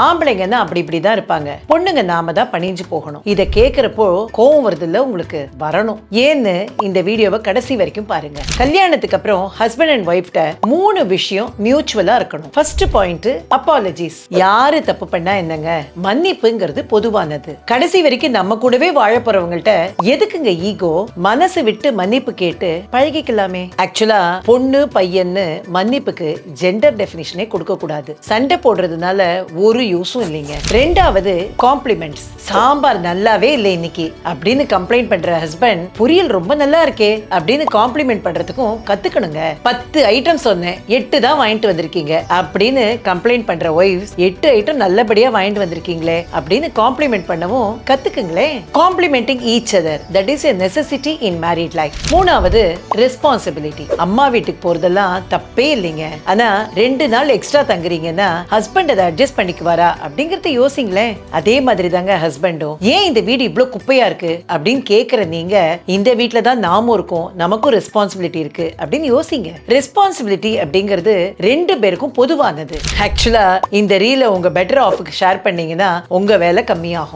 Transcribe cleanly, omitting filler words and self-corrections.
ஆம்பளைங்கன்னா அப்படி இப்படிதான் இருப்பாங்க, பொண்ணுங்க நாம தான் பணிஞ்சு போகணும். இத கேக்குறப்போ கோவம் வருது இல்ல உங்களுக்கு, வரணும். ஏன்னு இந்த வீடியோவை கடைசி வரைக்கும் பாருங்க. கல்யாணத்துக்கு அப்புறம் ஹஸ்பண்ட் அண்ட் ஒய்ஃப்ட 3 விஷயம் மியூச்சுவலா இருக்கணும். First point apologies. யாரு தப்பு பண்ணா என்னங்க, மன்னிப்புங்கிறது பொதுவானது. கடைசி வரைக்கும் நம்ம கூடவே வாழ போறவங்கள்ட்ட எதுக்குங்க ஈகோ? மனசு விட்டு மன்னிப்பு கேட்டு பழகிக்கலாமே. ஆக்சுவலா பொண்ணு பையன்னு மன்னிப்புக்கு ஜெண்டர் டெஃபினிஷனே கொடுக்க கூடாது. சண்டை போடுறதுனால ஒரு யூஸும் இல்லைங்க. ரெண்டாவது காம்ப்ளிமெண்ட்ஸ். சாம்பார் நல்லாவே இல்லை இன்னைக்கு அப்படின்னு கம்ப்ளைண்ட் பண்ற ஹஸ்பண்ட், பொரியல் ரொம்ப நல்லா இருக்கே அப்படின்னு காம்ப்ளிமெண்ட் பண்றதுக்கும் கத்துக்கணுங்க. 10 ஐட்டம் சொன்னேன், 8 தான் வாங்கிட்டு வந்திருக்கீங்க அப்படின்னு கம்ப்ளைண்ட் பண்ற ஒய்ஃப்ஸ், 8 ஐட்டம் நல்லபடியா வாங்கிட்டு வந்திருக்கீங்களே அப்படின்னு காம்ப்ளிமெண்ட் பண்ணவும் கத்துக்குங்களே. Complimenting each other, that is a necessity in married life. மூணாவது ரெஸ்பான்சிபிலிட்டி. அம்மா வீட்டுக்கு போறதெல்லாம் தப்பே இல்லைங்க, ஆனா 2 நாள் எக்ஸ்ட்ரா தங்குறீங்கன்னா ஹஸ்பண்ட் அதை அட்ஜஸ்ட் பண்ணிக்குவாரா அப்படிங்கறத யோசிங்களேன். அதே மாதிரி தாங்க ஹஸ்பண்டும், ஏன் இந்த வீடு இவ்வளவு குப்பையா இருக்கு அப்படின்னு கேக்குற நீங்க, இந்த வீட்டுல தான் நாமும் இருக்கோம், நமக்கும் ரெஸ்பான்சிபிலிட்டி இருக்கு அப்படின்னு யோசிங்க. ரெஸ்பான்சிபிலிட்டி அப்படிங்கிறது 2 பேருக்கும் பொதுவானது. ஆக்சுவலா இந்த ரீல உங்க பெட்டர் ஆஃபுக்கு ஷேர் பண்ணீங்கன்னா உங்க வேலை கம்மியாகும்.